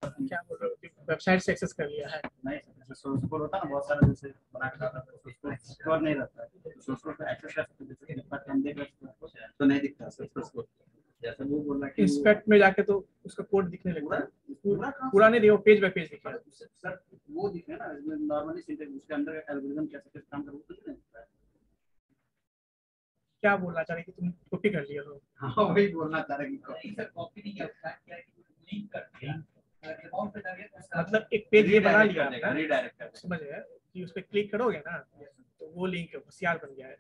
क्या बोल रहे हो कि वेबसाइट से एक्सेस कर लिया है? नहीं सर, सोर्स कोड होता है ना, बहुत सारा जैसे बना के डाला तो उसको स्टोर नहीं रहता है, सोर्स कोड पे एक्सेस कर सकते हैं, जैसे फ्लिपकार्ट हम देख रहे हैं तो नहीं दिखता सोर्स कोड। जैसे वो बोल रहा है कि इंस्पेक्ट में जाके तो उसका कोड दिखने लगता है, पूरा पूरा नहीं देखो, पेज बाय पेज दिखेगा सर, वो दिखे ना नॉर्मली सिंटेक्स उसके अंदर एल्गोरिथम कैसे काम कर रहा है। क्या बोलना चाह रहे कि तुम कॉपी कर लिया हो? हाँ वही बोलना चाह रहा कि कॉपी नहीं किया, लिंक कर दिया, अकाउंट पे जाके मतलब एक पेज ये बना लिया आपने, रीडायरेक्ट कर समझ गए कि उस पर क्लिक करोगे ना तो वो लिंक होशियार बन गया है।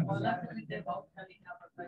ऑनलाइन से बहुत सारी लिखना पड़ता है।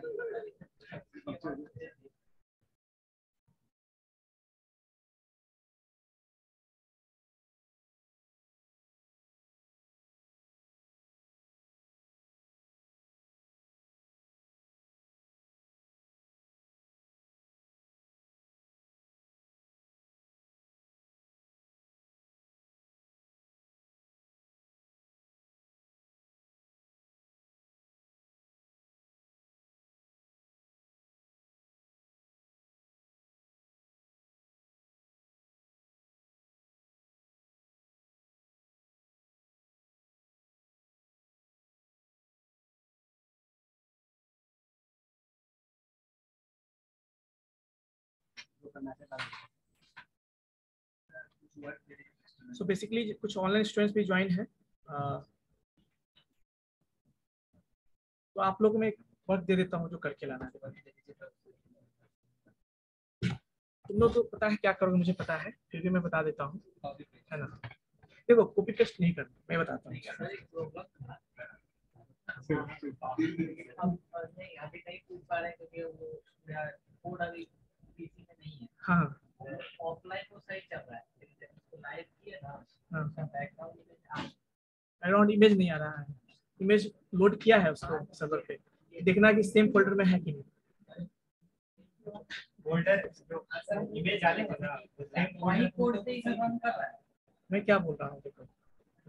सो बेसिकली कुछ ऑनलाइन स्टूडेंट्स भी ज्वाइन है, तो आप लोगों में एक वर्क दे देता हूँ जो करके लाना है। तुम लोग तो पता है क्या करोगे, मुझे पता है, फिर भी मैं बता देता हूँ, है ना। देखो कॉपी पेस्ट नहीं करना, मैं बताता हूँ। नहीं अभी नहीं पूछ पा रहे क्योंकि वो कोड अभी पीसी में नहीं है। हाँ ऑफलाइन तो सही चल रहा है, लाइव किया ना, हाँ, बैकग्राउंड बैकग्राउंड इमेज नहीं आ रहा है, इमेज लोड किया है उसको सर्वर पे, देखना कि सेम फोल्डर में है कि नहीं। फोल्डर इमेज आने वही कोड से ही रन कर रहा है। मैं क्या बोल रहा हूँ, देखो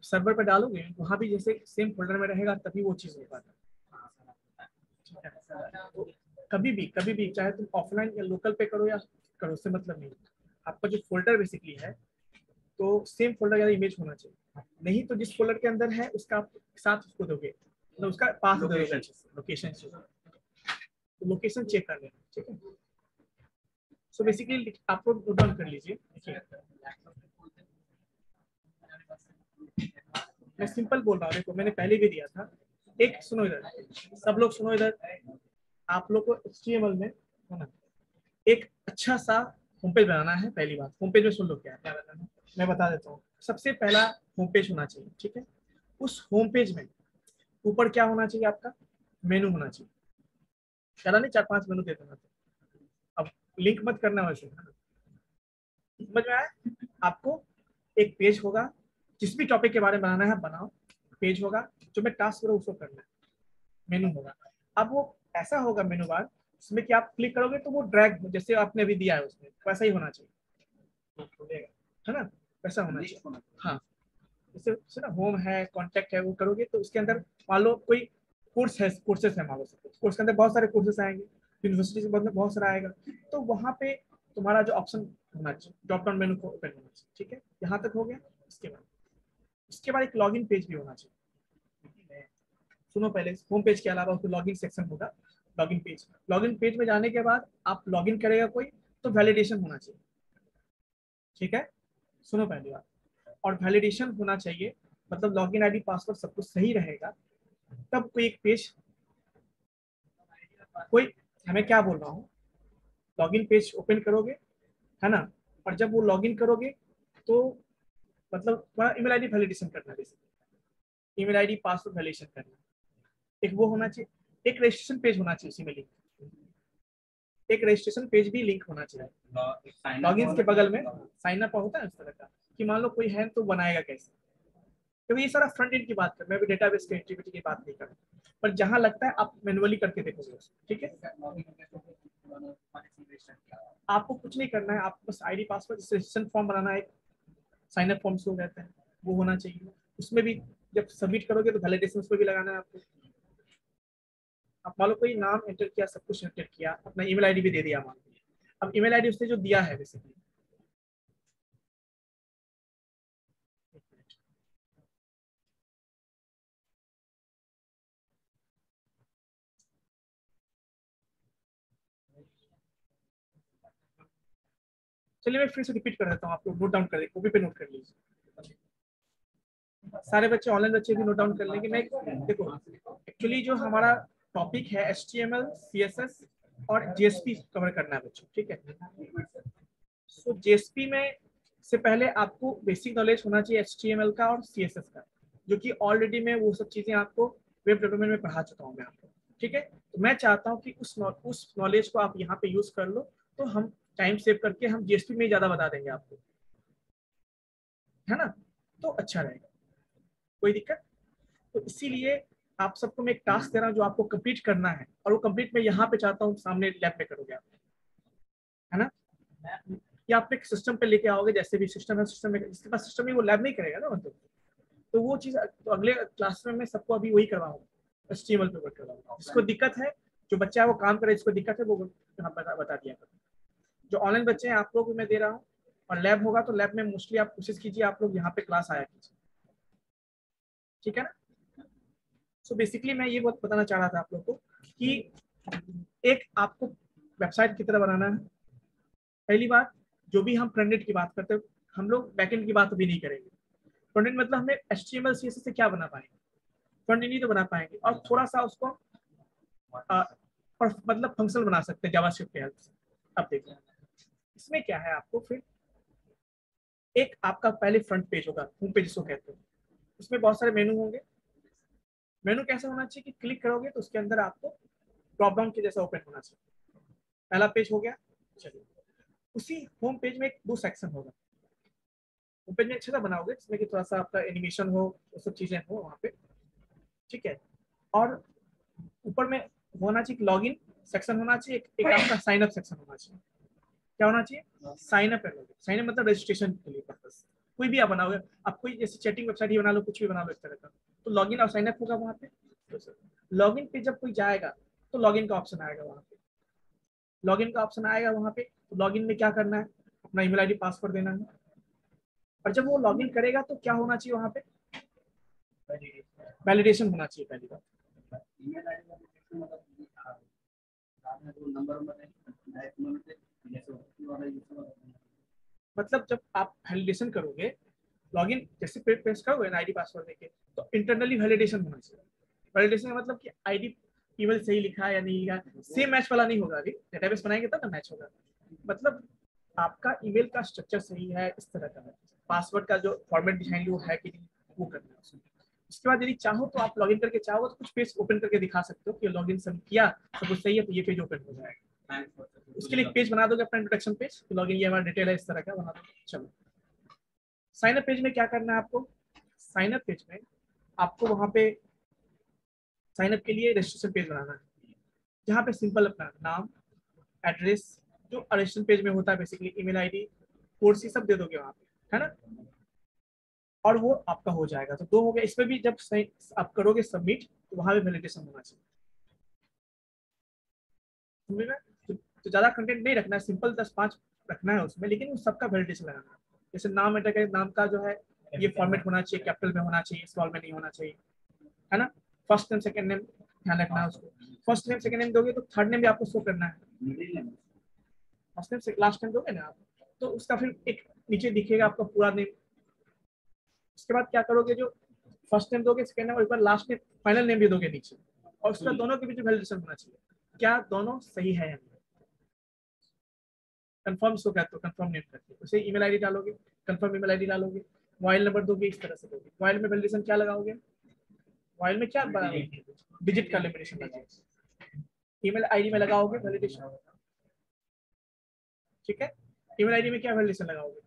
सर्वर पे डालोगे वहाँ भी जैसे सेम फोल्डर में रहेगा तभी वो चीज़ हो पाता है। तो कभी भी चाहे तुम ऑफलाइन या लोकल पे करो या करो, उससे मतलब नहीं, आपका जो फोल्डर बेसिकली है तो सेम फोल्डर या इमेज होना चाहिए, नहीं तो जिस फोल्डर के अंदर है उसका आप साथ उसको दोगे, तो उसका पास लोकेशन तो लोकेशन चेक कर लेना, ठीक है। सो बेसिकली आप लोग नोट डाउन कर लीजिए, मैं सिंपल बोल रहा हूँ, देखो मैंने पहले भी दिया था। एक सुनो इधर, सब लोग सुनो इधर, आप लोग को HTML में है ना एक अच्छा सा होम पेज बनाना है। पहली बात, होम पेज में सुन लो क्या क्या बनाना है, मैं बता देता हूँ। सबसे पहला होम पेज होना चाहिए, ठीक है। उस होम पेज में ऊपर क्या होना चाहिए आपका, मेनू होना चाहिए। करा नहीं, 4-5 मेनू दे देना। अब लिंक मत करना वैसे, है ना, समझ में आया आपको। एक पेज होगा, जिस भी टॉपिक के बारे में बनाना है बनाओ, पेज होगा, जो मैं टास्क करूँ उसको करना है, मेनू होगा। अब वो ऐसा होगा मेनू बार, उसमें कि आप क्लिक करोगे तो वो ड्रैग जैसे आपने अभी दिया है उसमें वैसा ही होना चाहिए, है ना, वैसा होना चाहिए। हाँ, जैसे जैसे ना होम है, कॉन्टैक्ट है, वो करोगे तो उसके अंदर मान लो कोई कोर्स है, कोर्सेस है, मान लो कोर्स के अंदर बहुत सारे कोर्सेस आएंगे, यूनिवर्सिटी के अंदर बहुत सारा आएगा, तो वहाँ पे तुम्हारा जो ऑप्शन होना चाहिए, ड्रॉप डाउन मेनू को ओपन होना चाहिए, ठीक है। यहाँ तक हो गया। उसके बाद एक लॉगिन पेज भी होना चाहिए। सुनो, पहले होम पेज के अलावा उसको लॉगिन सेक्शन होगा, लॉगिन पेज में जाने के बाद आप लॉगिन करेगा कोई तो वैलिडेशन होना चाहिए, ठीक है। सुनो पहली बात, और वैलिडेशन होना चाहिए, मतलब लॉगिन आईडी पासवर्ड सब कुछ सही रहेगा तब कोई एक पेज, कोई, हमें क्या बोल रहा हूँ, लॉगिन पेज ओपन करोगे, है ना, और जब वो लॉगिन करोगे तो मतलब तुम्हारा ईमेल आईडी वैलिडेशन करना, basically email ID password validation करना, एक वो होना चाहिए। एक रजिस्ट्रेशन पेज होना चाहिए उसी में लिंक, एक रजिस्ट्रेशन पेज भी लिंक होना चाहिए लॉगिन के बगल में। साइन अप होता है उस तरह का कि मान लो कोई है तो बनाएगा कैसे, क्योंकि ये सारा फ्रंट एंड की बात कर, मैं भी डेटाबेस की एक्टिविटी की बात नहीं कर रहा, पर जहां लगता है आप मैनुअली करके देखोगे, ठीक है। आपको कुछ नहीं करना है, आपको बस आईडी पासवर्ड रजिस्ट्रेशन फॉर्म बनाना है, साइन अप फॉर्म्स हो रहते हैं, वो होना चाहिए। उसमें भी जब सबमिट करोगे तो वैलिडेशन उसमें भी लगाना है आपको। आप मान लो कोई नाम एंटर किया, सब कुछ एंटर किया, अपना ईमेल आईडी भी दे दिया मान लो। अब ईमेल आईडी उसने जो दिया है बेसिकली, चलिए मैं फिर से रिपीट कर देता हूँ, आप लोग नोट डाउन कर लीजिए, कॉपी पे नोट कर लीजिए। सारे बच्चे, ऑनलाइन बच्चे भी नोट डाउन कर लेंगे। मैं देखो एक्चुअली जो हमारा टॉपिक है HTML, CSS और JSP कवर करना है बच्चों, ठीक है। सो JSP में से पहले आपको बेसिक नॉलेज होना चाहिए HTML का और CSS का, जो कि ऑलरेडी मैं वो सब चीजें आपको वेब डेवलपमेंट में पढ़ा चुका हूँ मैं आपको, ठीक है। तो मैं चाहता हूँ कि उस नॉलेज को आप यहाँ पे यूज कर लो, तो हम टाइम सेव करके हम JSP में ज्यादा बता देंगे आपको, है ना। तो अच्छा रहेगा, कोई दिक्कत। तो इसीलिए आप सबको मैं एक टास्क दे रहा हूँ जो आपको कंप्लीट करना है, और वो कंप्लीट मैं यहाँ पे चाहता हूँ सामने लैब में करोगे आप, है ना। या आप एक सिस्टम पे लेके आओगे, जैसे भी सिस्टम है, सिस्टम में जिसके पास सिस्टम है वो लैब नहीं करेगा ना, मतलब। तो वो चीज तो अगले क्लास में मैं सबको अभी वही करवाऊंगा, HTML पे वर्क करवाऊंगा। जिसको दिक्कत है, जो बच्चा है वो काम करे, जिसको दिक्कत है वो यहाँ बता दिया करो। जो ऑनलाइन बच्चे हैं आप लोग को मैं दे रहा हूँ, और लैब होगा तो लैब में मोस्टली आप कोशिश कीजिए आप लोग यहाँ पे क्लास आया कीजिए, ठीक है ना। सो बेसिकली मैं ये बताना चाह रहा था आप लोग को कि एक आपको वेबसाइट की तरह बनाना है। पहली बात, जो भी हम फ्रंट एंड की बात करते हैं, हम लोग बैक एंड की बात अभी नहीं करेंगे। फ्रंट एंड मतलब हमें HTML CSS से क्या बना पाएंगे, फ्रंट एंड ही तो बना पाएंगे, और थोड़ा सा उसको और मतलब फंक्शनल बना सकते हैं जावास्क्रिप्ट की हेल्प से। अब देखिए इसमें क्या है, आपको फिर एक आपका पहले फ्रंट पेज होगा, होम पेज जिसको कहते हैं। उसमें बहुत सारे मेनू होंगे। मेनू कैसा होना चाहिए कि क्लिक करोगे तो उसके अंदर आपको ड्रॉप डाउन के जैसा ओपन होना चाहिए। पहला पेज हो गया। चलिए उसी होम पेज में एक 2 सेक्शन होगा। होम पेज में अच्छा सा बनाओगे जिसमें कि थोड़ा सा आपका एनिमेशन हो, वो सब चीजें हो वहाँ पे, ठीक है। और ऊपर में होना चाहिए लॉगिन सेक्शन होना चाहिए, एक आपका साइन अप सेक्शन होना चाहिए। क्या होना चाहिए, साइन अप है। साइन अप मतलब रजिस्ट्रेशन के लिए पर्पस। कोई भी आप बनाओगे, आप कोई जैसे चैटिंग वेबसाइट ही बना लो, कुछ भी बना लो इस तरह का, तो लॉगिन और साइन अप होगा वहाँ पे। तो लॉगिन पे जब कोई जाएगा तो लॉगिन का ऑप्शन आएगा वहाँ पे। लॉगिन का ऑप्शन आएगा वहाँ पे, तो लॉगिन में क्या करना है, अपना ईमेल आईडी पासवर्ड देना है। और जब वो लॉगिन करेगा तो क्या होना चाहिए वहाँ पे, वैलिडेशन होना चाहिए पहली बार। मतलब जब आप वैलिडेशन करोगे, लॉगिन जैसे प्रेस करोगे ना आईडी पासवर्ड देके, तो इंटरनली वैलिडेशन होना चाहिए। वैलिडेशन का मतलब कि आईडी ईमेल सही लिखा है या नहीं लिखा, सेम मैच वाला नहीं होगा। अभी डेटाबेस बनाएंगे तब ना मैच होगा। मतलब आपका ईमेल का स्ट्रक्चर सही है, इस तरह का है। पासवर्ड का जो फॉर्मेट डिजाइन वो है कि नहीं, वो करना है उसमें। उसके बाद यदि चाहो तो आप लॉगिन करके चाहो तो कुछ पेज ओपन करके दिखा सकते हो कि लॉगिन सब किया, सब कुछ सही है, तो ये पेज ओपन हो जाएगा। उसके लिए एक पेज बना दोगे अपना इंट्रोडक्शन पेज, तो लॉगिन ये हमारा डिटेल है, इस तरह का बना दो। चलो साइन अप पेज में क्या करना है आपको, साइन अप पेज में आपको वहां पे साइन अप के लिए रजिस्ट्रेशन पेज बनाना है, जहाँ पे सिंपल अपना नाम, एड्रेस, जो रजिस्ट्रेशन पेज में होता है बेसिकली, ईमेल आईडी, कोड सी सब दे दोगे वहाँ पे, है ना। और वो आपका हो जाएगा। तो 2 हो गया। इसमें भी जब आप करोगे सबमिट तो वहां पे वैलिडेशन होना चाहिए, समझ में। तो ज्यादा कंटेंट नहीं रखना है, सिंपल 10-5 रखना है उसमें, लेकिन उस सबका वैलिडेशन लगाना है। जैसे नाम एंटर करें, नाम का जो है ये फॉर्मेट होना चाहिए, कैपिटल में होना चाहिए, स्मॉल में नहीं होना चाहिए, है ना। फर्स्ट नेम सेकंड नेम ध्यान रखना है उसको। फर्स्ट नेम सेकंड नेम दोगे तो थर्ड नेम भी आपको शो करना है। फर्स्ट नेम से लास्ट नेम दोगे ना आप, तो उसका फिर एक नीचे दिखेगा आपका पूरा नेम। उसके बाद क्या करोगे, जो फर्स्ट नेम दोगे, सेकंड नेम, और एक बार लास्ट नेम, फाइनल नेम भी दोगे नीचे, और उसका दोनों के बीच वैलिडेशन होना चाहिए, क्या दोनों सही है या नहीं। कंफर्म इसको कहते हो, कंफर्म नेम करते हो। उसे ईमेल आईडी डालोगे, कंफर्म ईमेल आईडी डालोगे, मोबाइल नंबर दोगे, इस तरह से दोगे। मोबाइल में वैलिडेशन क्या लगाओगे, मोबाइल में क्या बनाओगे, डिजिट का वैलिडेशन लगाओगे। ईमेल आईडी में लगाओगे वैलिडेशन, ठीक है। ईमेल आईडी में क्या वैलिडेशन लगाओगे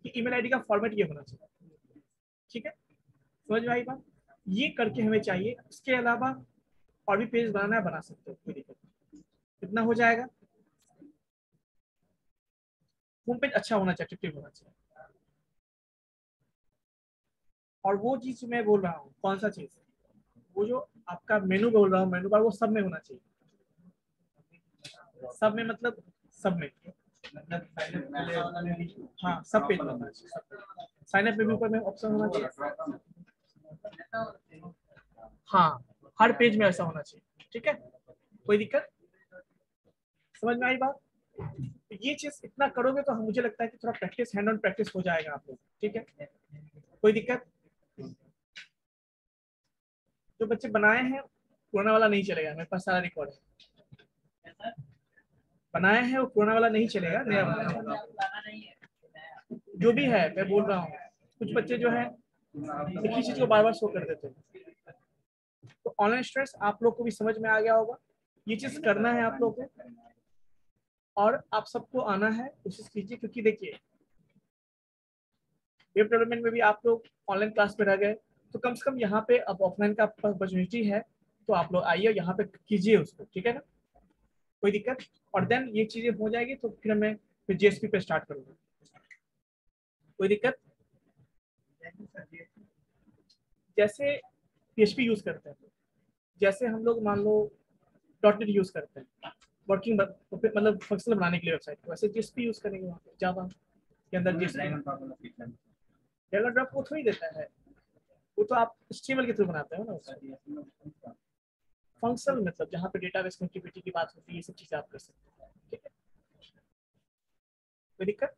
कि ईमेल आईडी का फॉर्मेट ये होना चाहिए, ठीक है। समझ में आई बात। ये करके हमें चाहिए। इसके अलावा और भी पेज बनाना है, बना सकते हो, कोई दिक्कत नहीं। कितना हो जाएगा, होम पेज अच्छा होना चाहिए, अट्रैक्टिव होना चाहिए। और वो चीज मैं बोल रहा हूँ, कौन सा चीज, वो जो आपका मेनू बोल रहा हूँ, मेनू बार, वो सब में होना चाहिए। सब में मतलब सब में, हाँ सब पेज में होना चाहिए, सब साइन अप में भी ऊपर में ऑप्शन होना चाहिए। हाँ, हर पेज में ऐसा होना चाहिए, ठीक है, कोई दिक्कत, समझ में आई बात। तो ये चीज इतना करोगे तो मुझे लगता है कि थोड़ा प्रैक्टिस, हैंड ऑन प्रैक्टिस हो जाएगा आप लोग, ठीक है, कोई दिक्कत। जो बच्चे बनाए हैं पुराना वाला नहीं चलेगा, मेरे पास सारा रिकॉर्ड है, बनाया है वो पुराना वाला नहीं चलेगा, नया बनाना होगा। जो भी है मैं बोल रहा हूँ, कुछ बच्चे जो है एक ही चीज को बार बार शो कर देते हैं। तो ऑनलाइन स्टूडेंट्स आप लोग को भी समझ में आ गया होगा, ये चीज करना है आप लोग को, और आप सबको आना है, कोशिश कीजिए, क्योंकि देखिए वेब डेवलपमेंट में भी आप लोग ऑनलाइन क्लास में रह गए, तो कम से कम यहाँ पे अब ऑफलाइन का अपॉर्चुनिटी है, तो आप लोग आइए यहाँ पे कीजिए उसको, ठीक है ना, कोई दिक्कत। और देन ये चीजें हो जाएगी तो फिर मैं फिर जेएसपी पे स्टार्ट करूंगा, कोई दिक्कत। जैसे पीएचपी यूज करते हैं, जैसे हम लोग मान लो डॉटनेट यूज करते हैं वर्किंग मतलब फंक्शनल बनाने के लिए वेबसाइट को, वैसे जेएसपी यूज करेंगे वहाँ पे जावा के अंदर। ड्रैग एंड ड्रॉप वो थोड़ी देता है, वो तो आप एचटीएमएल के थ्रू बनाते हो ना, फंक्शनल मतलब जहाँ पे डेटाबेस कनेक्टिविटी की बात होती है, ये सब चीजें आप कर सकते हैं, ठीक है, कोई दिक्कत।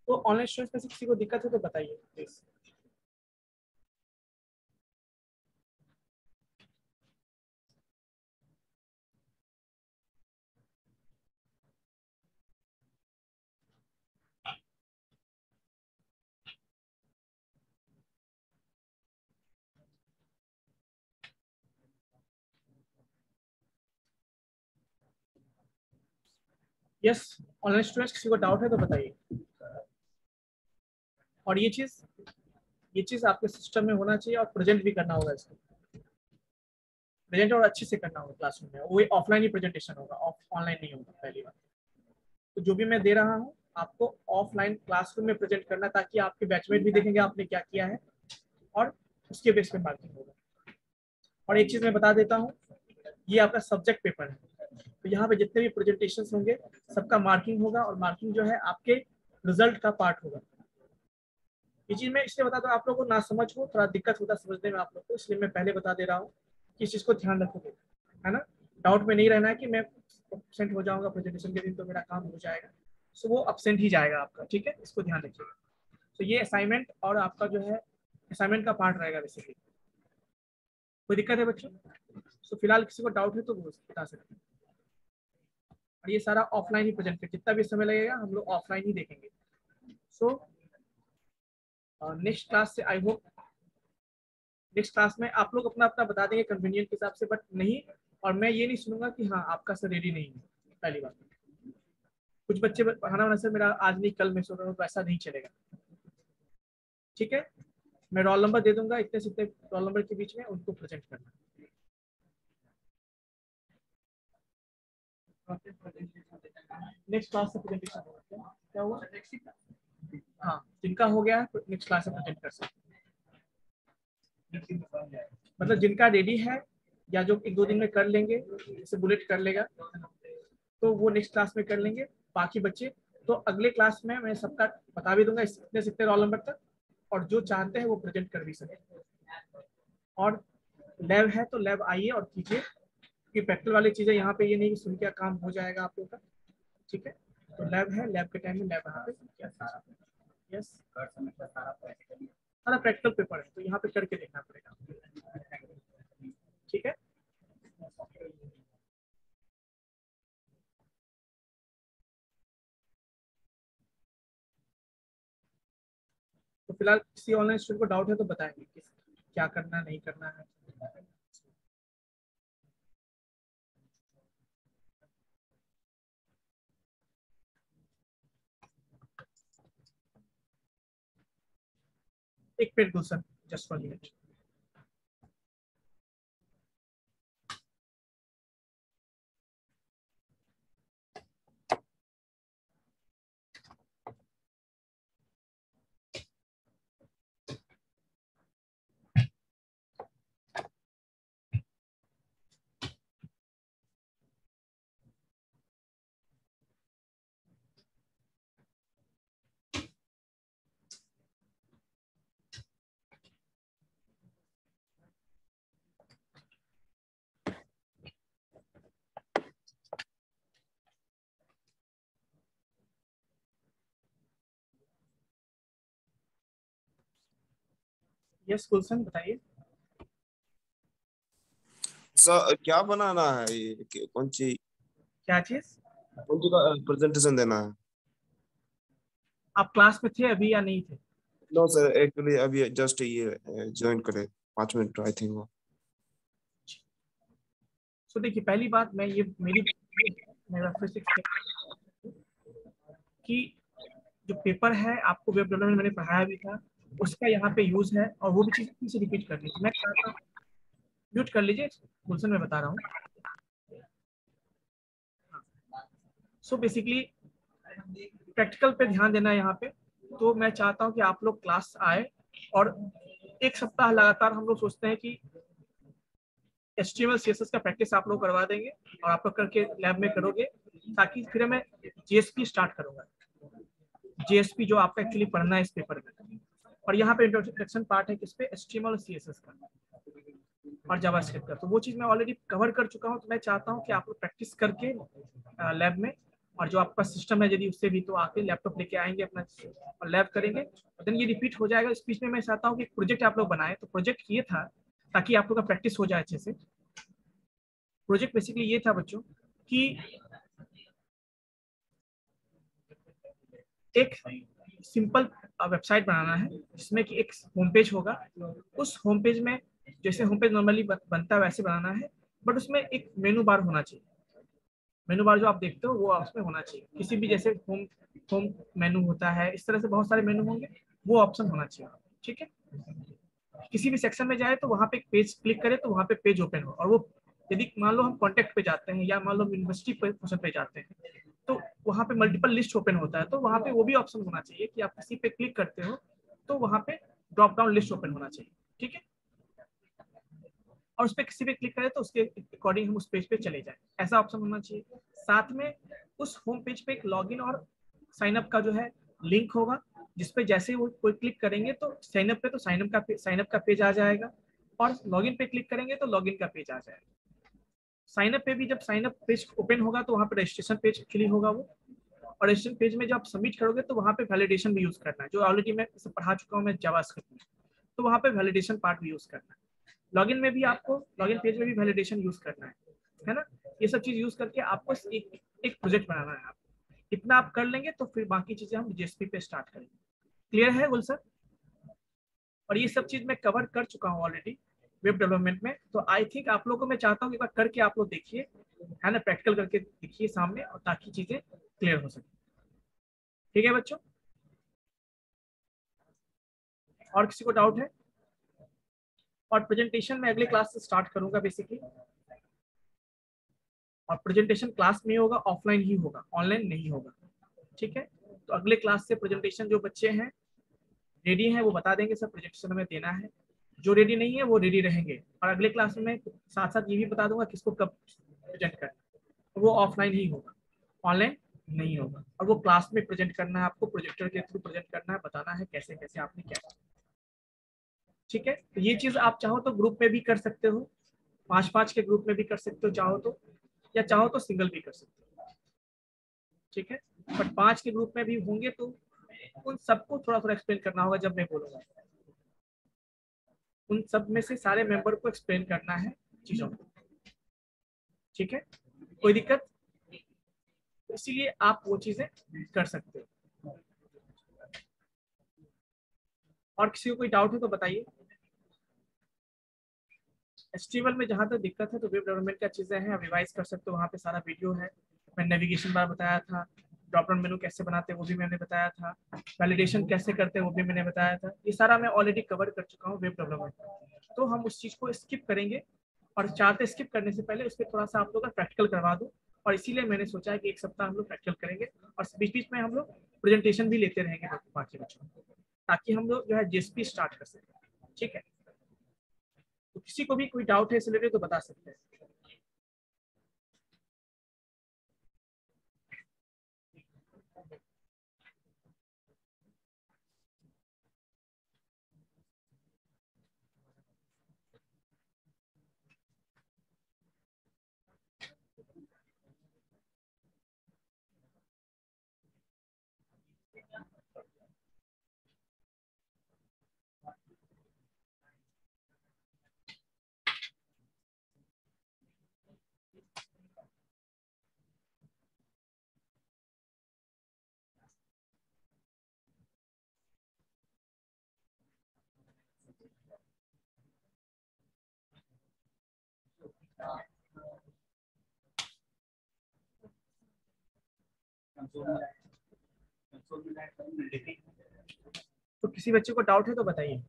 तो ऑनलाइन स्टूडेंट्स में से किसी को दिक्कत हो तो बताइए प्लीज। यस, ऑनलाइन स्टूडेंट्स किसी को डाउट है तो बताइए। और ये चीज आपके सिस्टम में होना चाहिए, और प्रेजेंट भी करना होगा इसको, प्रेजेंट और अच्छे से करना होगा क्लासरूम में, वो ऑफलाइन ही प्रेजेंटेशन होगा, ऑनलाइन नहीं होगा पहली बार। तो जो भी मैं दे रहा हूँ आपको ऑफलाइन क्लासरूम में प्रेजेंट करना, ताकि आपके बैचमेट भी देखेंगे आपने क्या किया है, और उसके बेस पे मार्किंग होगा। और एक चीज मैं बता देता हूँ, ये आपका सब्जेक्ट पेपर है, तो यहाँ पे जितने भी प्रेजेंटेशन होंगे सबका मार्किंग होगा, और मार्किंग जो है आपके रिजल्ट का पार्ट होगा। ये चीज मैं इसलिए बता दूं, आप लोगों को ना समझ हो, थोड़ा दिक्कत होता है समझने में आप लोग को, इसलिए मैं पहले बता दे रहा हूँ कि इस चीज को ध्यान रखोगे, है ना, डाउट में नहीं रहना है कि मैं अपसेंट हो जाऊंगा प्रेजेंटेशन के दिन तो मेरा काम हो जाएगा, सो वो अपसेंट ही जाएगा आपका, ठीक है, इसको ध्यान रखिएगा। तो ये असाइनमेंट और आपका जो है असाइनमेंट का पार्ट रहेगा बेसिकली, कोई दिक्कत है बच्चों। तो फिलहाल किसी को डाउट है तो वो बता सकते हैं। और ये सारा ऑफलाइन ही प्रेजेंट कर, जितना भी समय लगेगा हम लोग ऑफलाइन ही देखेंगे। सो नेक्स्ट क्लास से आई होप, नेक्स्ट क्लास में आप लोग अपना अपना बता देंगे कन्वीनियंट के हिसाब से, बट नहीं, और मैं ये नहीं सुनूंगा कि हाँ आपका सर रेडी नहीं है, पहली बात। कुछ बच्चे पढ़ाना वाला सर मेरा आज नहीं कल मैं सुन रहा हूँ, तो ऐसा नहीं चलेगा, ठीक है। मैं रोल नंबर दे दूंगा, इतने से इतने रोल नंबर के बीच में उनको प्रेजेंट करना। नेक्स्ट क्लास से प्रेजेंटेशन होगा, क्या हुआ, हाँ जिनका हो गया नेक्स्ट क्लास से प्रेजेंट कर सकते हैं, मतलब जिनका रेडी है या जो एक दो दिन में कर लेंगे, जैसे बुलेट कर लेगा तो वो नेक्स्ट क्लास में कर लेंगे, बाकी बच्चे तो अगले क्लास में मैं सबका बता भी दूंगा इतने से इतने रोल नंबर तक, और जो चाहते हैं वो प्रेजेंट कर भी सके। और लैब है तो लैब आइए और कीजिए, क्योंकि प्रैक्टिकल वाली चीजें यहाँ पे ये नहीं कि सुन के काम हो जाएगा आप लोग का, ठीक है। तो लैब है, लैब के टाइम में लैब यहाँ पे यस सारा प्रैक्टिकल पेपर है, तो यहाँ पे करके देखना पड़ेगा, ठीक है। तो फिलहाल किसी ऑनलाइन स्टूडेंट को डाउट है तो बताएंगे कि क्या करना नहीं करना है। एक मिनट दो सर, जस्ट 1 मिनट। यस गुलशन बताइए। सर क्या बनाना है, ये क्या चीज? कौन सी का प्रेजेंटेशन देना है? आप क्लास में थे अभी या नहीं थे? नो सर, एक्चुअली अभी जस्ट ये ज्वाइन करे 5 मिनट आई थिंक वो। सो देखिए, पहली बात मैं ये मेरा फिर से कि जो पेपर है आपको वेब डेवलपमेंट मैंने पढ़ाया भी था, उसका यहाँ पे यूज है, और वो भी चीज फिर से रिपीट करनी है। मैं चाहता हूँ, म्यूट कर लीजिए गुलशन, मैं बता रहा हूँ। सो बेसिकली प्रैक्टिकल पे ध्यान देना है यहाँ पे। तो मैं चाहता हूँ कि आप लोग क्लास आए, और एक सप्ताह लगातार हम लोग सोचते हैं कि HTML CSS का प्रैक्टिस आप लोग करवा देंगे, और आप लोग करके लैब में करोगे, ताकि फिर मैं JSP स्टार्ट करूंगा। JSP जो आपको एक्चुअली पढ़ना है इस पेपर में, और यहाँ पे इंट्रोडक्शन पार्ट है किस पे, HTML और CSS का और जावास्क्रिप्ट का। तो वो चीज मैं ऑलरेडी कवर कर चुका हूँ। तो मैं चाहता हूँ कि आप लोग प्रैक्टिस करके लैब में, और जो आपका सिस्टम है यदि उससे भी, तो आके लैपटॉप लेके आएंगे अपना और लैब करेंगे, और देन ये रिपीट हो जाएगा। इस बीच में मैं चाहता हूँ कि प्रोजेक्ट आप लोग बनाए। तो प्रोजेक्ट ये था ताकि आप लोग का प्रैक्टिस हो जाए अच्छे से। प्रोजेक्ट बेसिकली ये था बच्चों कि एक सिंपल वेबसाइट बनाना है, जिसमें कि एक होम पेज होगा। उस होम पेज में जैसे होम पेज नॉर्मली बनता है वैसे बनाना है, बट उसमें एक मेनू बार होना चाहिए। मेनू बार जो आप देखते हो वो उसमें होना चाहिए। किसी भी जैसे होम होम मेनू होता है, इस तरह से बहुत सारे मेनू होंगे, वो ऑप्शन होना चाहिए। ठीक है, किसी भी सेक्शन में जाए तो वहाँ पे एक पेज क्लिक करें तो वहाँ पे पेज ओपन हो, और वो यदि मान लो हम कॉन्टेक्ट पे जाते हैं, या मान लो यूनिवर्सिटी पोर्शन पे जाते हैं, तो वहाँ पे मल्टीपल लिस्ट ओपन होता है। तो वहाँ पे वो भी ऑप्शन होना चाहिए कि आप किसी पे क्लिक करते हो तो वहाँ पे ड्रॉप डाउन लिस्ट ओपन होना चाहिए। ठीक है, और उस पर किसी पे क्लिक करें तो उसके अकॉर्डिंग हम उस पेज पे चले जाएं, ऐसा ऑप्शन होना चाहिए। साथ में उस होम पेज पे एक लॉगिन और साइन अप का जो है लिंक होगा, जिसपे जैसे वो कोई क्लिक करेंगे तो साइन अप पे, तो साइन अप का पेज आ जाएगा, और लॉगिन पे क्लिक करेंगे तो लॉगिन का पेज आ जाएगा। साइन अप पे भी जब साइन अप पेज ओपन होगा तो वहाँ पे रजिस्ट्रेशन पेज एक्चुअली होगा वो, और रजिस्ट्रेशन पेज में जब आप सबमिट करोगे तो वहाँ पे वैलिडेशन भी यूज करना है, जो ऑलरेडी मैं पढ़ा चुका हूँ मैं जावास्क्रिप्ट में। तो वहाँ पे वैलिडेशन पार्ट भी यूज करना है। लॉगिन में भी आपको, लॉगिन पेज में भी वैलिडेशन यूज करना है ना। ये सब चीज यूज करके आपको एक प्रोजेक्ट बनाना है। आप इतना आप कर लेंगे तो फिर बाकी चीजें हम JSP पे स्टार्ट करेंगे। क्लियर है गुलशन? और ये सब चीज मैं कवर कर चुका हूँ ऑलरेडी वेब डेवलपमेंट में। तो आई थिंक आप लोगों को मैं चाहता हूँ एक बार करके आप लोग देखिए, है ना, प्रैक्टिकल करके देखिए सामने, और ताकि चीजें क्लियर हो सके। ठीक है बच्चों, और किसी को डाउट है? और प्रेजेंटेशन में अगले क्लास से स्टार्ट करूंगा बेसिकली, और प्रेजेंटेशन क्लास में होगा, ऑफलाइन ही होगा, ऑनलाइन नहीं होगा। ठीक है, तो अगले क्लास से प्रेजेंटेशन जो बच्चे हैं रेडी हैं वो बता देंगे सर प्रेजेंटेशन हमें देना है, जो रेडी नहीं है वो रेडी रहेंगे। और अगले क्लास में साथ साथ ये भी बता दूंगा किसको कब प्रेजेंट करना है। वो ऑफलाइन ही होगा, ऑनलाइन नहीं होगा। और वो क्लास में प्रेजेंट करना है, आपको प्रोजेक्टर के थ्रू प्रेजेंट करना है, बताना है कैसे कैसे आपने क्या। ठीक है, तो ये चीज आप चाहो तो ग्रुप में भी कर सकते हो, 5-5 के ग्रुप में भी कर सकते हो चाहो तो, या चाहो तो सिंगल भी कर सकते हो। ठीक है, बट 5 के ग्रुप में भी होंगे तो उन सबको थोड़ा थोड़ा एक्सप्लेन करना होगा जब मैं बोलूंगा। उन सब में से सारे मेंबर को एक्सप्लेन करना है चीजों को। ठीक है, कोई दिक्कत? तो इसीलिए आप वो चीजें कर सकते हो। और किसी को कोई डाउट है तो बताइए। HTML में जहां तक दिक्कत है तो वेब डेवलपमेंट का चीजें हैं, आप रिवाइज कर सकते हो, वहाँ पे सारा वीडियो है। मैं नेविगेशन बार बताया था, ड्रॉप डाउन मेनू कैसे बनाते हैं वो भी मैंने बताया था, वैलिडेशन कैसे करते हैं वो भी मैंने बताया था। ये सारा मैं ऑलरेडी कवर कर चुका हूँ वेब डेवलपमेंट। तो हम उस चीज को स्किप करेंगे, और चाहते स्किप करने से पहले उसके थोड़ा सा आप लोग का प्रैक्टिकल करवा दूँ। और इसीलिए मैंने सोचा है कि एक सप्ताह हम लोग प्रैक्टिकल करेंगे, और बीच बीच में हम लोग प्रेजेंटेशन भी लेते रहेंगे बाकी बच्चों को, ताकि हम लोग जो है JSP स्टार्ट कर सकें। ठीक है, तो किसी को भी कोई डाउट है इस रिलेटेड तो बता सकते हैं। तो किसी बच्चे को डाउट है तो बताइए।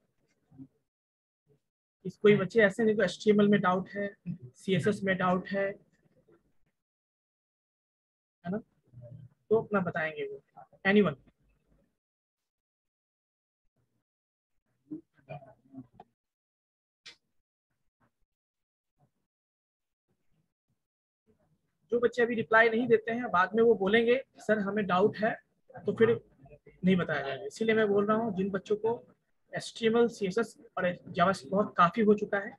इस कोई बच्चे ऐसे नहीं तो HTML में डाउट है, CSS में डाउट है ना, तो अपना बताएंगे वो। एनीवन? जो बच्चे अभी रिप्लाई नहीं देते हैं बाद में वो बोलेंगे सर हमें डाउट है, तो फिर नहीं बताया जाएगा। इसीलिए मैं बोल रहा हूँ जिन बच्चों को HTML CSS और जावास्क्रिप्ट बहुत काफी हो चुका है,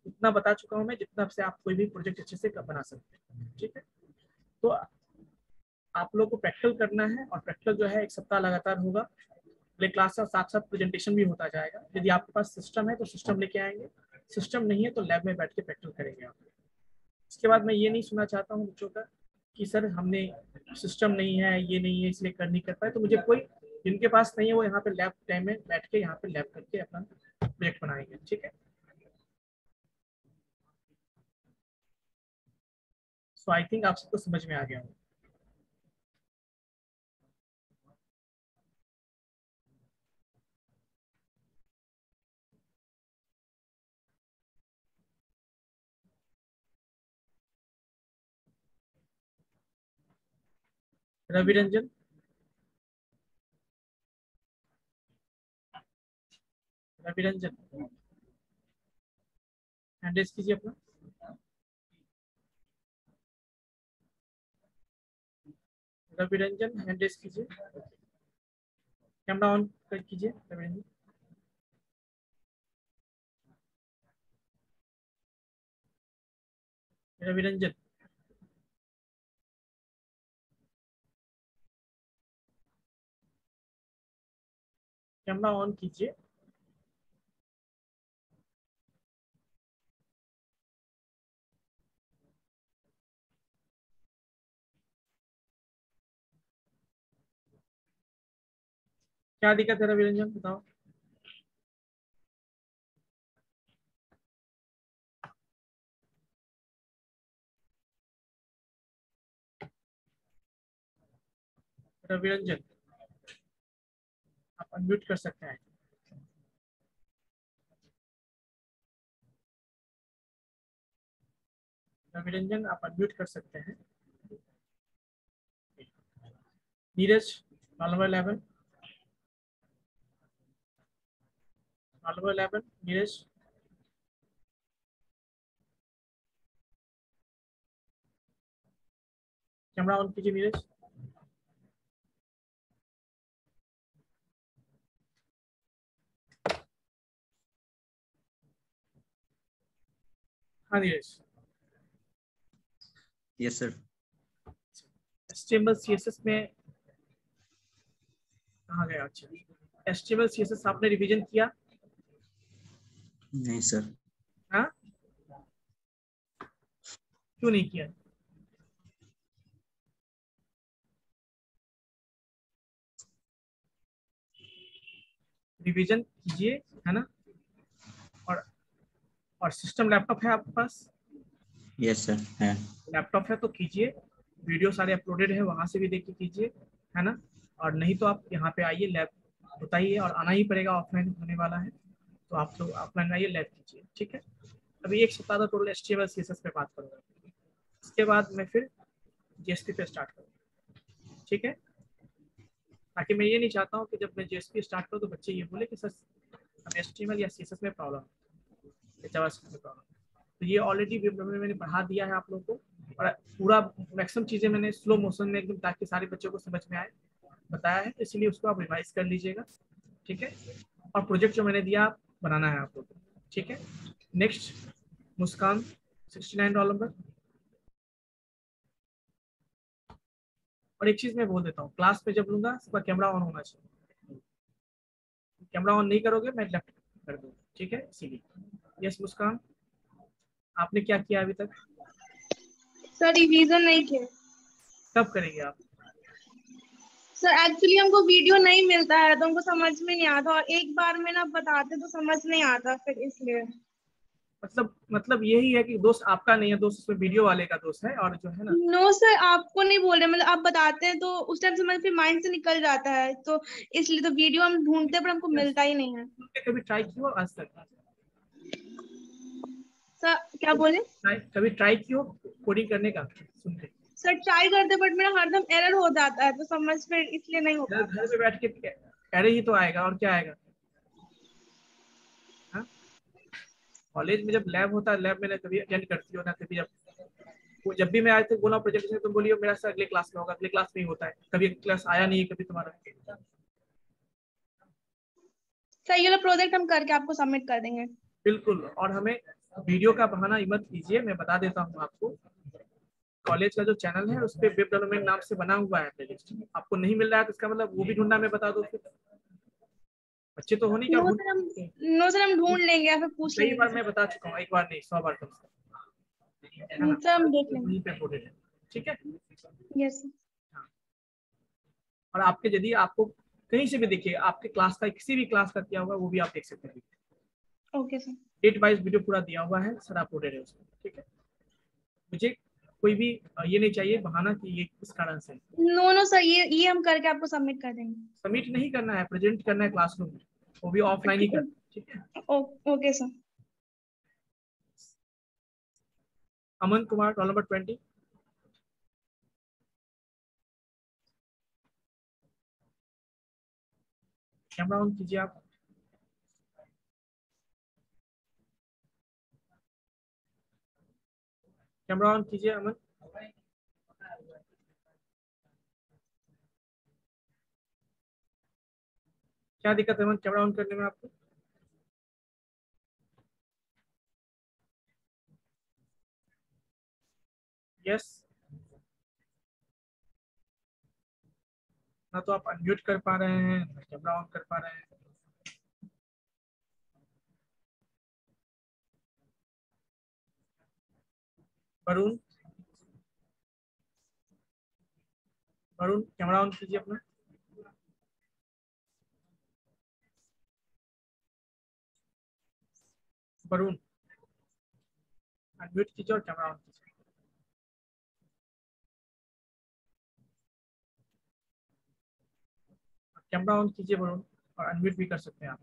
इतना बता चुका हूँ मैं जितना से आप कोई भी प्रोजेक्ट अच्छे से बना सकते हैं। ठीक है, तो आप लोग को प्रैक्टिकल करना है और प्रैक्टिकल जो है 1 सप्ताह लगातार होगा। अगले क्लास का साथ साथ प्रेजेंटेशन भी होता जाएगा। यदि आपके पास सिस्टम है तो सिस्टम लेके आएंगे, सिस्टम नहीं है तो लैब में बैठ के प्रैक्टिकल करेंगे आप। इसके बाद मैं ये नहीं सुनना चाहता हूँ बच्चों का कि सर हमने सिस्टम नहीं है, ये नहीं है, इसलिए कर नहीं कर पाए। तो मुझे कोई, जिनके पास नहीं है वो यहाँ पे लैब टाइम में बैठ के यहाँ पे लैब करके अपना प्रोजेक्ट बनाएंगे। ठीक है, सो आई थिंक आप सबको समझ में आ गया होगा। रवि रंजन, रवि रंजन हैंड रेज कीजिए अपना। रवि रंजन हैंड रेज कीजिए, कैमरा ऑन कर कीजिए। रवि रंजन, रवि रंजन, कैमरा ऑन कीजिए। क्या दिक्कत है रवि रंजन, बताओ। रवि रंजन, आप अनम्यूट कर सकते हैं। रवि रंजन आप अनम्यूट कर सकते हैं। Neeraj, roll number 11, roll number 11 Neeraj, camera on कीजिए नीरज। हाँ Neeraj, yes sir. HTML CSS में कहाँ गया? अच्छा, HTML CSS आपने रिवीजन किया? नहीं सर। हाँ, क्यों नहीं किया? रिवीजन कीजिए, है ना। और सिस्टम लैपटॉप है आपके पास? यस सर है। लैपटॉप है तो कीजिए, वीडियो सारे अपलोडेड है, वहां से भी देख के कीजिए, है ना। और नहीं तो आप यहाँ पे आइए, लैब बताइए, और आना ही पड़ेगा, ऑफलाइन होने वाला है तो आप लोग ऑफलाइन आइए, लैब कीजिए। ठीक है, अभी 1 सप्ताह का टोटल HTML CSS पे बात करूँगा, इसके बाद मैं फिर JSP पे स्टार्ट करूँगा। ठीक है, ताकि मैं ये नहीं चाहता हूँ कि जब मैं JSP स्टार्ट करूँ तो बच्चे ये बोले कि सर हमें HTML या CSS में प्रॉब्लम है, जावास्क्रिप्ट में प्रॉब्लम। तो ये ऑलरेडी मैंने पढ़ा दिया है आप लोगों को, और पूरा मैक्सिमम चीज़ें मैंने स्लो मोशन में एकदम, ताकि सारे बच्चों को समझ में आए, बताया है। इसलिए उसको आप रिवाइज कर लीजिएगा। ठीक है, और प्रोजेक्ट जो मैंने दिया बनाना है आप लोगों को। ठीक है, नेक्स्ट मुस्कान 69 रोल नंबर। और एक चीज मैं बोल देता हूँ, क्लास में जब लूंगा सबका कैमरा ऑन होना चाहिए। कैमरा ऑन नहीं करोगे मैं लेफ्ट कर दूंगा। ठीक है, इसीलिए। यस मुस्कान, आपने क्या किया अभी तक? सर रिवीजन नहीं किया। कब करेंगे आप? सर एक्चुअली हमको वीडियो नहीं मिलता है तो हमको समझ में नहीं आता, और एक बार में ना बताते तो समझ नहीं आता, फिर इसलिए। मतलब यही है कि दोस्त आपका नहीं है, दोस्त उसमें वीडियो वाले का दोस्त है, और जो है ना। नो सर, आपको नहीं बोल रहे, मतलब आप बताते हैं तो उस टाइम से हमारे फिर माइंड से निकल जाता है, तो इसलिए तो वीडियो हम ढूंढते हैं पर हमको मिलता ही नहीं है। कभी ट्राई किया आज तक? सर क्या बोले? कभी ट्राई किया कोडिंग करने का सुन के? सर ट्राई करते बट मेरा हरदम एरर हो जाता है, तो समझ फिर इसलिए नहीं हो पाता। घर पे बैठ के एरर ही तो आएगा, और क्या आएगा? कॉलेज में जब लैब होता है, लैब में कभी अटेंड करती हो ना, कभी जब भी मैं आज तक बोला प्रेजेंटेशन, तुम बोलिए मेरा सर अगले क्लास में होगा, अगले क्लास में ही होता है, कभी क्लास आया नहीं है कभी तुम्हारा। सर ये वाला प्रोजेक्ट हम करके आपको सबमिट कर देंगे। बिल्कुल, और हमें वीडियो का बहाना मत कीजिए, मैं बता देता हूँ आपको। कॉलेज का जो चैनल है उस पर वेब डेवलपमेंट नाम से बना हुआ है प्लेलिस्ट, आपको नहीं मिल रहा है तो इसका मतलब वो भी ढूंढना, मैं बता दो फिर। बच्चे तो होने क्या नो सर हम नो सर हम ढूंढ लेंगे या फिर पूछ कई लेंगे। बार मैं बता चुका हूँ, एक बार नहीं 100 बार कम से कम, है ना? सर हम देख लेंगे। वहीं पे uploaded है, ठीक है। Yes sir. हाँ। और आपके यदि आपको कहीं से भी देखिए, आपके क्लास का किसी भी क्लास का किया होगा वो भी आप देख सकते हैं। Okay sir. Date wise video पूरा दिया हुआ है सर, अपलोडेड है उसमें, ठीक है। मुझे कोई भी ये नहीं चाहिए बहाना कि ये किस कारण से। नो सर, ये हम करके आपको सबमिट कर देंगे। सबमिट नहीं करना है, प्रेजेंट करना है क्लासरूम में, वो भी ऑफलाइन ही करना है, ठीक है। Okay sir. Aman Kumar, roll number 20। Camera on कीजिए आप। कैमरा ऑन कीजिए अमन। क्या दिक्कत है अमन कैमरा ऑन करने में आपको? यस, ना तो आप अनम्यूट कर पा रहे हैं ना कैमरा ऑन कर पा रहे हैं। वरुण, वरुण कैमरा ऑन कीजिए अपना। वरुण अनम्यूट कीजिए और कैमरा ऑन कीजिए। कैमरा ऑन कीजिए वरुण, और अनम्यूट भी कर सकते हैं आप।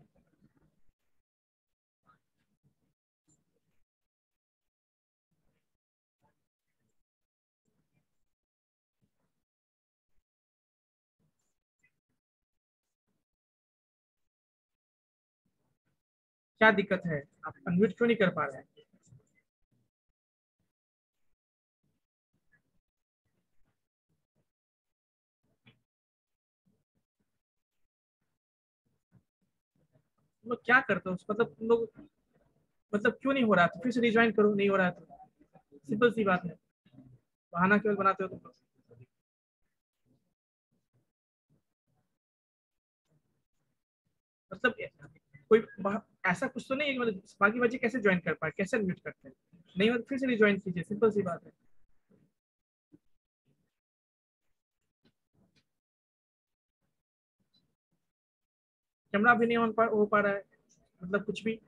क्या दिक्कत है, आप अनम्यूट क्यों नहीं कर पा रहे हैं? तुम लोग क्या करते हो, मतलब तुम लोग मतलब क्यों नहीं हो रहा है, तो फिर से रिज्वाइन करो, नहीं हो रहा है तो सिंपल सी बात है, बहाना केवल बनाते हो तुम लोग। मतलब कोई ऐसा कुछ तो नहीं है कि मतलब बाकी बच्चे कैसे ज्वाइन कर पाए, कैसे अनम्यूट करते हैं? नहीं हो तो फिर से रिज्वाइन कीजिए, सिंपल सी बात है। कैमरा भी नहीं हो पा रहा है, मतलब कुछ भी।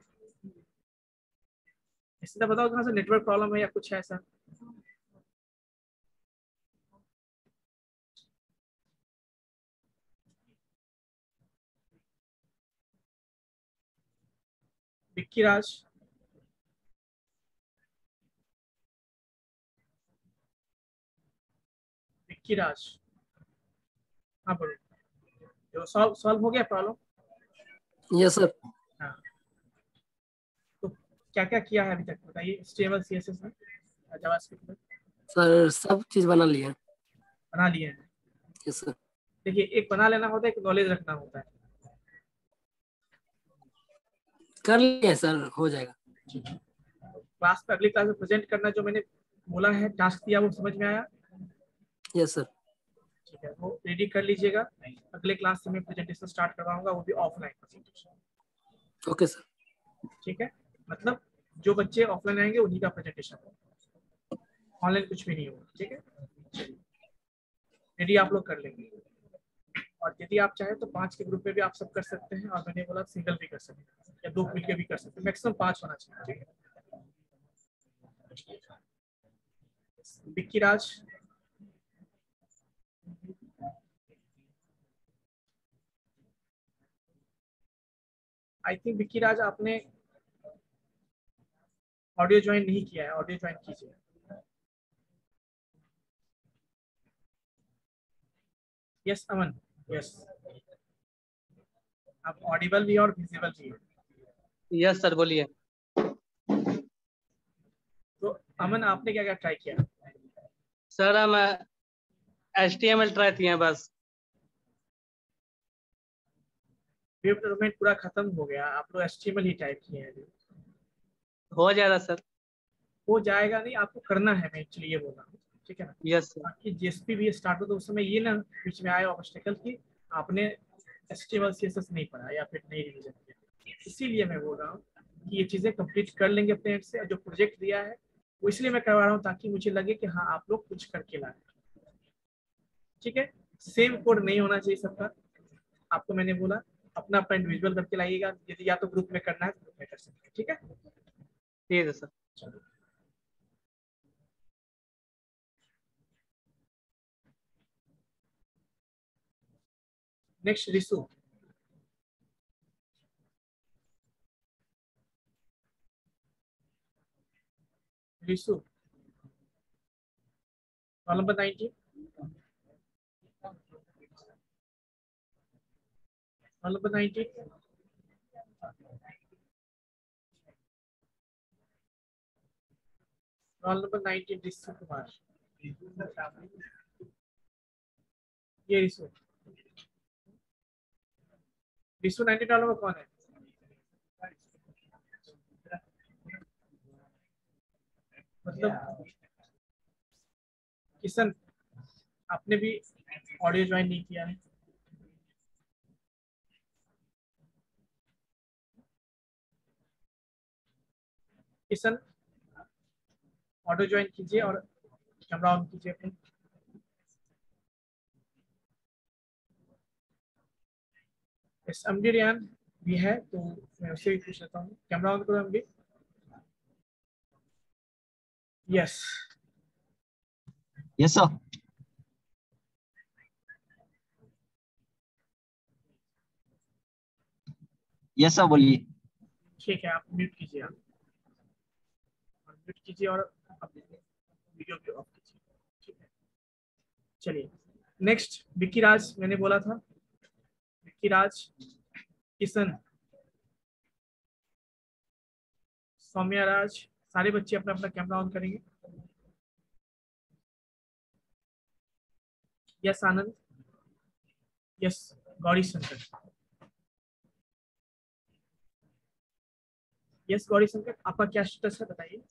सीधा बताओ कहाँ से नेटवर्क प्रॉब्लम है या कुछ है ऐसा? विक्की राज, विक्की राज, हाँ बोलो। जो सॉल्व हो गया प्रॉब्लम? Yes sir. हाँ, तो क्या क्या किया है अभी तक बताइए, HTML CSS में, जावास्क्रिप्ट में? सर सब चीज बना लिया। बना लिए हैं। Yes sir. देखिए, एक बना लेना होता है, एक नॉलेज रखना होता है। कर लिए सर, हो जाएगा। क्लास पे अगली क्लास में प्रेजेंट करना, जो मैंने बोला है टास्क दिया, वो समझ में आया? Yes sir. ठीक है, वो रेडी कर लीजिएगा। अगले क्लास से मैं प्रेजेंटेशन स्टार्ट करवाऊंगा, वो भी ऑफलाइन प्रेजेंटेशन। Okay sir. ठीक है, मतलब जो बच्चे ऑफलाइन आएंगे उन्हीं का प्रेजेंटेशन होगा, ऑनलाइन कुछ भी नहीं होगा, ठीक है। रेडी आप लोग कर लेंगे, और यदि आप चाहें तो 5 के ग्रुप में भी आप सब कर सकते हैं, और मैंने बोला सिंगल भी कर सकते हैं या 2 मिलकर भी कर सकते हैं, मैक्सिमम 5 होना चाहिए, ठीक है। विक्की राज, आई थिंक विक्की राज आपने ऑडियो ज्वाइन नहीं किया है, ऑडियो ज्वाइन कीजिए। यस अमन, यस आप ऑडिबल भी और विजिबल भी है। यस सर बोलिए। तो अमन आपने क्या क्या ट्राई किया? सर हम HTML ट्राई किए हैं बस। वेब डेवलपमेंट पूरा खत्म हो गया, आप लोग HTML ही टाइप किए हैं। हो जाएगा सर। हो जाएगा नहीं, आपको करना है, मैं एक्चुअली ये बोल रहा हूँ, ठीक है ना। Yes sir. बाकी JSP भी स्टार्ट हो तो उस समय ये ना बीच में आया ऑब्स्टेकल कि आपने HTML CSS नहीं पढ़ा या फिर नहीं रिवीजन किया। इसीलिए मैं बोल रहा हूँ कि ये चीज़ें कंप्लीट कर लेंगे अपने एंड से। जो प्रोजेक्ट दिया है वो इसलिए मैं करवा रहा हूँ ताकि मुझे लगे कि हाँ आप लोग कुछ करके लाए, ठीक है। सेम कोड नहीं होना चाहिए सबका, आपको मैंने बोला अपना अपना इंडिविजुअल करके लाइएगा। यदि या तो ग्रुप में करना है तो ग्रुप में कर सकते हैं, ठीक है। ठीक है सर। चलो next Risu. Risu roll number 90, roll number 90, roll number 90 Risu Kumar. ये रिसु, रिसु 90 डालो कौन है? मतलब किशन आपने भी ऑडियो ज्वाइन नहीं किया है। किशन ऑडियो ज्वाइन कीजिए और कैमरा ऑन कीजिए अपने। एमडी रियान भी है तो मैं उससे भी पूछ लेता हूँ, कैमरा ऑन करो MD. Yes yes sir. Yes sir बोलिए। ठीक है, आप म्यूट कीजिए, आप म्यूट कीजिए और वीडियो भी ऑफ कीजिए, ठीक है। चलिए नेक्स्ट विक्की राज, मैंने बोला था विक्की राज, किशन, सौम्या राज, सारे बच्चे अपना अपना कैमरा ऑन करेंगे। यस आनंद, यस गौरी शंकर, यस गौरी शंकर आपका क्या स्टेटस है बताइए।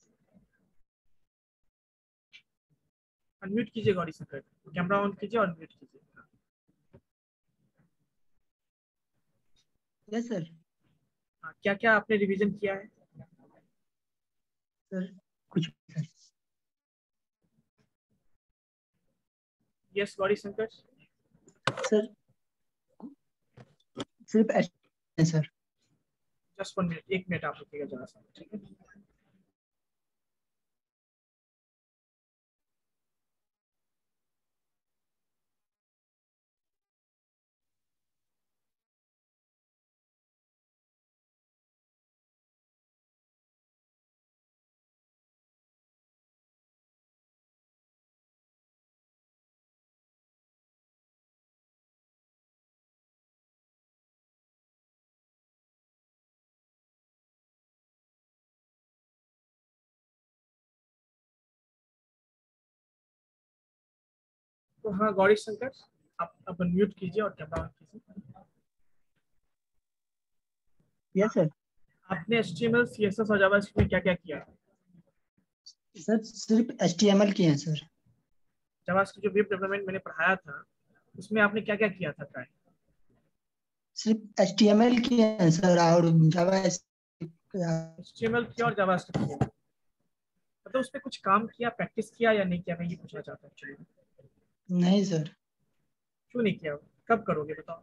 अनम्यूट कीजिए गौरी शंकर, कैमरा ऑन कीजिए और अनम्यूट कीजिए। Yes sir. हाँ, क्या क्या आपने रिवीजन किया है? सर कुछ sir. Yes Gauri Shankar. Sir सिर्फ सर। जस्ट 1 मिनट, 1 मिनट आप रुकिएगा जरा सा, ठीक है। तो हाँ गौरी शंकर आप अपन म्यूट कीजिए और कैमरा ऑन कीजिए। Yes sir. आपने HTML CSS और जावास्क्रिप्ट में क्या क्या किया? सर सिर्फ HTML किए हैं सर। जावास्क्रिप्ट जो वेब डेवलपमेंट मैंने पढ़ाया था उसमें आपने क्या क्या किया था ट्राई? सिर्फ HTML किए हैं सर और जावा HTML किया और जावास्क्रिप्ट किया, मतलब उस पर कुछ काम किया, प्रैक्टिस किया या नहीं किया, मैं ये पूछना चाहता हूँ एक्चुअली। नहीं सर। क्यों नहीं किया? कब करोगे बताओ?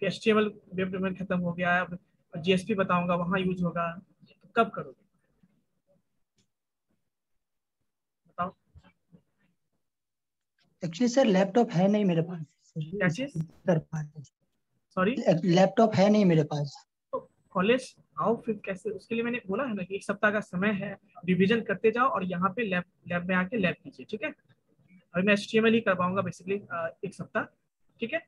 कि HTML वेब डेवलपमेंट खत्म हो गया है, अब JSP बताऊंगा वहां यूज होगा, तो कब करोगे? एक्चुअली सर लैपटॉप है नहीं मेरे पास क्या चीज? सर सॉरी, लैपटॉप है नहीं मेरे पास। तो कॉलेज आओ फिर कैसे? उसके लिए मैंने बोला है ना कि 1 सप्ताह का समय है, रिवीजन करते जाओ और यहाँ पे लैब लैब में आके लैब कीजिए, ठीक है? अभी मैं HTML ही कर पाऊंगा बेसिकली 1 सप्ताह, ठीक है?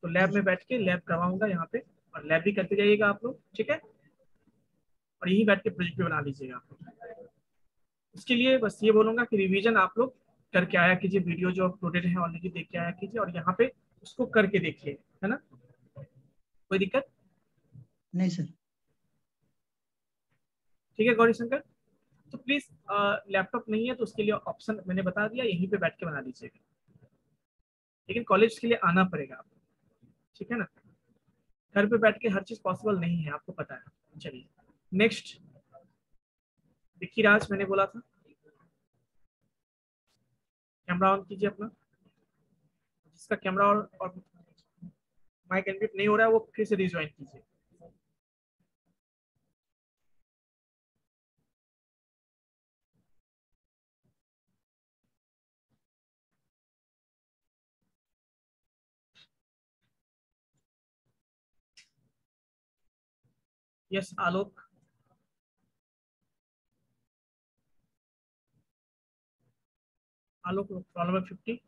तो लैब में बैठ के लैब करवाऊंगा यहाँ पे, और लैब भी करते जाइएगा आप लोग, ठीक है? और यहीं बैठ के प्रोजेक्ट भी बना लीजिएगा आप लोग। इसके लिए बस ये बोलूंगा कि रिवीजन आप लोग करके आया कीजिए, वीडियो जो अपलोडेड है ऑलरेडी देख के आया कीजिए, और यहाँ पे उसको करके देखिए, है ना? कोई दिक्कत? नहीं सर। ठीक है गौरी शंकर, तो प्लीज लैपटॉप नहीं है तो उसके लिए ऑप्शन मैंने बता दिया, यहीं पे बैठ के बना लीजिएगा, लेकिन कॉलेज के लिए आना पड़ेगा आपको, ठीक है ना? घर पे बैठ के हर चीज पॉसिबल नहीं है, आपको पता है। चलिए नेक्स्ट, विक्की राज मैंने बोला था, कैमरा ऑन कीजिए अपना। जिसका कैमरा और माइक एनम्यूट नहीं हो रहा है वो फिर से रिज्वाइन कीजिए। यस आलोक, आलोक रोल नंबर 50।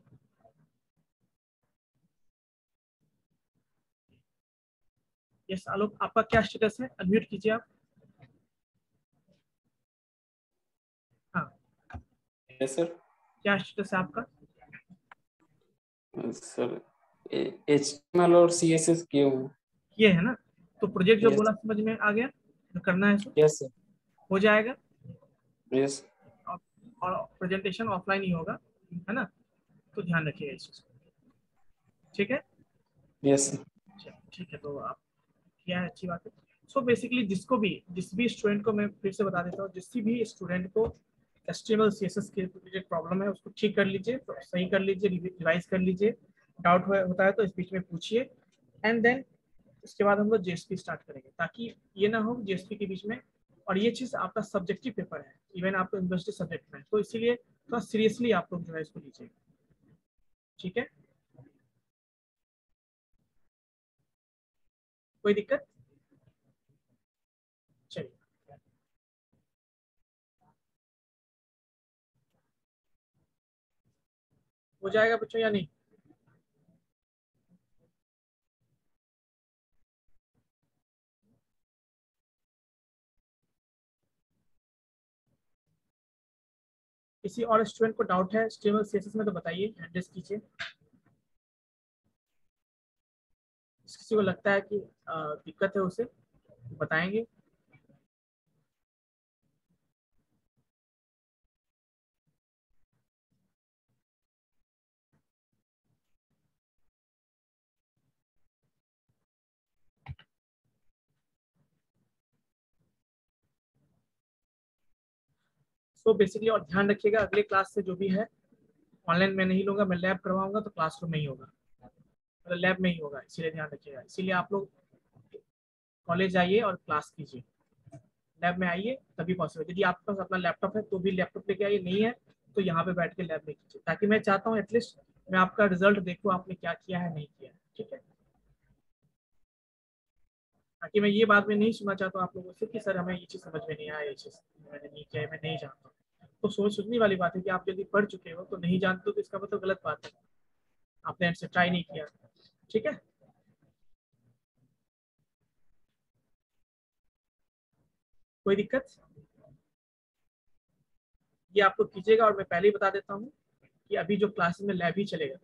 यस आलोक, आपका क्या स्टेटस है? अनम्यूट कीजिए आप। हाँ, यस सर। क्या स्टेटस है आपका? सर HTML और CSS किए हूँ। ये है ना, तो प्रोजेक्ट जो यस बोला समझ में आ गया, जो करना है सो यस सर। हो जाएगा। यस और प्रेजेंटेशन ऑफलाइन ही होगा, है ना? तो ध्यान रखिएगा इस चीज को, ठीक है? यस चलिए, ठीक है, तो आप किया है, अच्छी बात है। सो बेसिकली जिस भी स्टूडेंट को, मैं फिर से बता देता हूँ, जिस भी स्टूडेंट को HTML CSS के रिलेटेड प्रॉब्लम है उसको ठीक कर लीजिए, तो सही कर लीजिए, रिवाइज कर लीजिए। डाउट होता है तो इस बीच में पूछिए, एंड देन उसके बाद हम लोग JSP स्टार्ट करेंगे, ताकि ये ना हो JSP के बीच में। और ये चीज़ आपका सब्जेक्टिव पेपर है, इवन आपका यूनिवर्सिटी सब्जेक्ट में, तो इसीलिए थोड़ा सीरियसली आप लोग जो है इसको लीजिए, ठीक है? कोई दिक्कत? चलिए, हो जाएगा बच्चों या नहीं? किसी और स्टूडेंट को डाउट है HTML CSS में तो बताइए, एड्रेस कीजिए। किसी को लगता है कि दिक्कत है उसे बताएंगे। सो बेसिकली और ध्यान रखिएगा, अगले क्लास से जो भी है ऑनलाइन में नहीं लूंगा, मैं लैब करवाऊंगा तो क्लासरूम में ही होगा, मतलब लैब में ही होगा, इसीलिए ध्यान रखिएगा। इसीलिए आप लोग कॉलेज आइए और क्लास कीजिए, लैब में आइए तभी पॉसिबल। यदि आपके पास अपना लैपटॉप है तो भी लैपटॉप लेके आइए, नहीं है तो यहाँ पे बैठ के लैब में कीजिए, ताकि मैं चाहता हूँ एटलीस्ट मैं आपका रिजल्ट देखूँ आपने क्या किया है नहीं किया है, ठीक है? ताकि मैं ये बात में नहीं सुनना चाहता हूँ आप लोगों से कि सर हमें ये चीज़ समझ में नहीं आया, ये चीज़ मैंने नहीं किया है, मैं नहीं जानता हूँ। तो सोचने वाली बात है कि आप यदि पढ़ चुके हो तो नहीं जानते हो तो इसका मतलब गलत बात है, आपने ऐसे ट्राई नहीं किया, ठीक है? कोई दिक्कत? ये आप लोग कीजिएगा, और मैं पहले ही बता देता हूँ कि अभी जो क्लासेस में लैब ही चलेगा,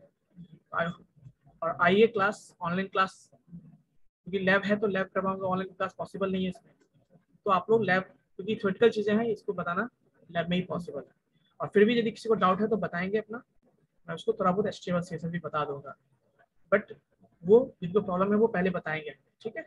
और आइए क्लास, ऑनलाइन क्लास, क्योंकि लैब है तो लैब करवाऊंगा, ऑनलाइन क्लास पॉसिबल नहीं है इसमें। तो आप लोग लैब, क्योंकि थ्योरेटिकल चीज़ें हैं इसको बताना लैब में ही पॉसिबल है। और फिर भी यदि किसी को डाउट है तो बताएंगे अपना, मैं उसको थोड़ा बहुत HTML CSS भी बता दूंगा, बट वो जिनको प्रॉब्लम है वो पहले बताएंगे, ठीक है?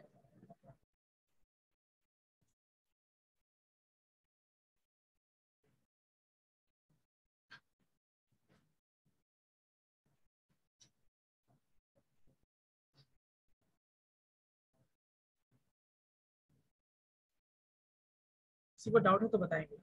किसी को डाउट है तो बताएंगे।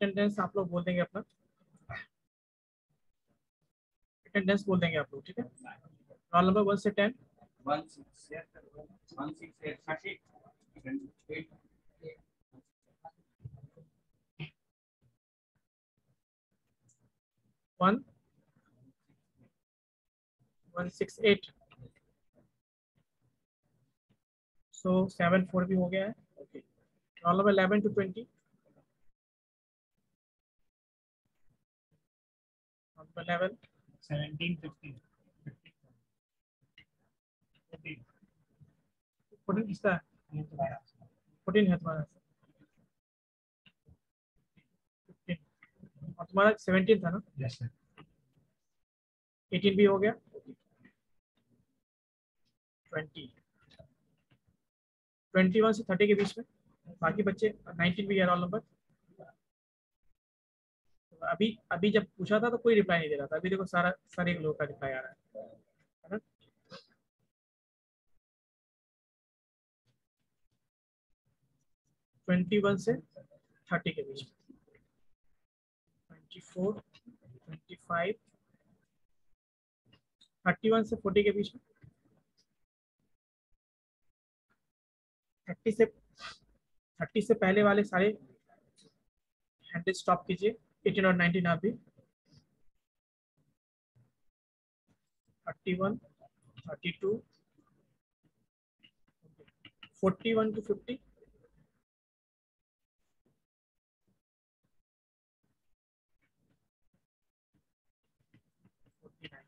अटेंडेंस आप लोग बोल देंगे अपना, अटेंडेंस बोल देंगे आप लोग, ठीक है। रोल नंबर 1 से 10। 1 6 8 30 8 1 1 6 8, सो 7 4 भी हो गया है। Okay, roll number 11 to 20, number 11 17 15 14 किसका है? 14 है तुम्हारा, 15 और तुम्हारा 17 था ना। यस सर 18 भी हो गया। 20 21 से 30 के बीच में, बाकी बच्चे 19 भी है रोल नंबर। अभी अभी जब पूछा था तो कोई रिप्लाई नहीं दे रहा था, अभी देखो सारे लोगों का रिप्लाई आ रहा है ना। 21 से 30 के बीच में, 24 25 31 से 40 के बीच में, 30 से पहले वाले सारे हैंडल स्टॉप कीजिए। 18 और 19 आप भी। 31 32 41 to 50, 49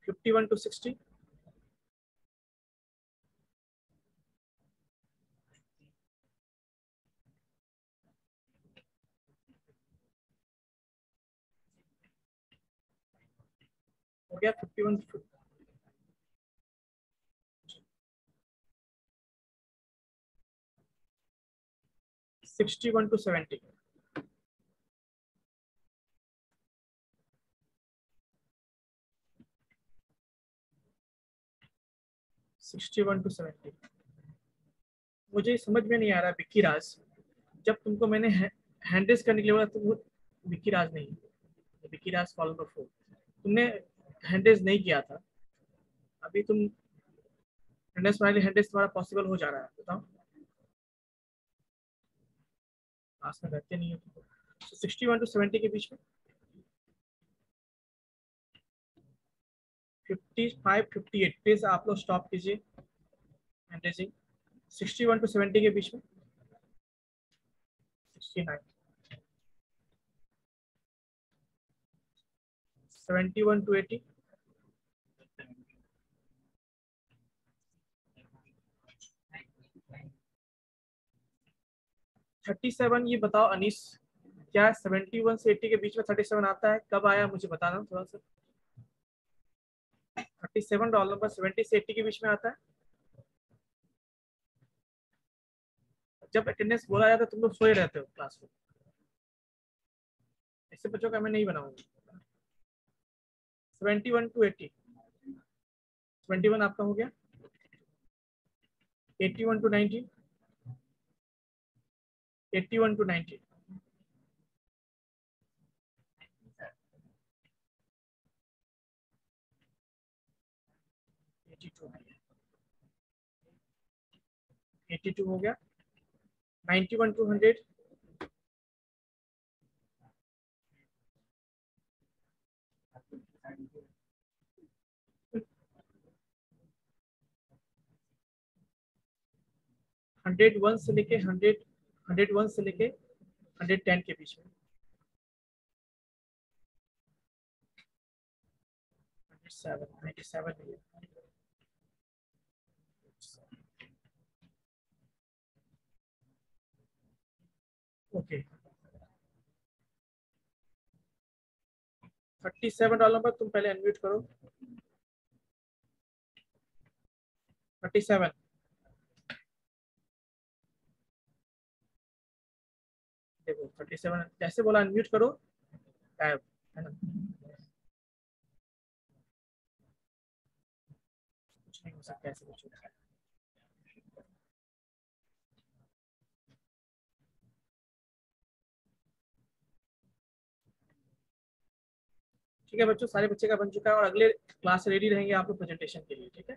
51 to 60, हो गया 51 to 50, 61 to 70, 61 to 70। मुझे समझ में नहीं आ रहा विक्की राज, जब तुमको मैंने हैंडल्स करने के लिए बोला तो वो विक्की राज नहीं, विक्की राज फॉलो नंबर 4 तुमने हैंडल्स नहीं किया था। अभी तुम हैंडल्स वाले हैंडल्स तुम्हारा पॉसिबल हो जा रहा है, बताओ। क्लास में रहते नहीं हो तुम। 61 to 70 के बीच में, 55 58 प्लीज आप लोग स्टॉप कीजिए हैंडल्सिंग। 61 to 70 के बीच में, 69 71 to 80, 37। ये बताओ अनीस, क्या 71 से 80 के बीच में 37 आता है? कब आया मुझे बताना थोड़ा सा। 37 रोल नंबर 70 से 80 के बीच में आता है। जब अटेंडेंस बोला जाता है तुम लोग सोए रहते हो क्लास में, ऐसे बच्चों का मैं नहीं बनाऊंगा। 71 to 80, 21 आपका हो गया। 81 to 90, 81 to 90, 82 हो गया। 91 to 100, 101 से लेके 101 से लेके 110 के बीच में, 97 नहीं है। ओके 37 डॉलर पर तुम पहले अनम्यूट करो। 37 देखो 37 जैसे बोला अनम्यूट करो, गायब है ना, कुछ नहीं हो सकता ऐसे कुछ। ठीक है बच्चों, सारे बच्चे का बन चुका है और अगले क्लास से रेडी रहेंगे आप लोग प्रेजेंटेशन के लिए। ठीक है।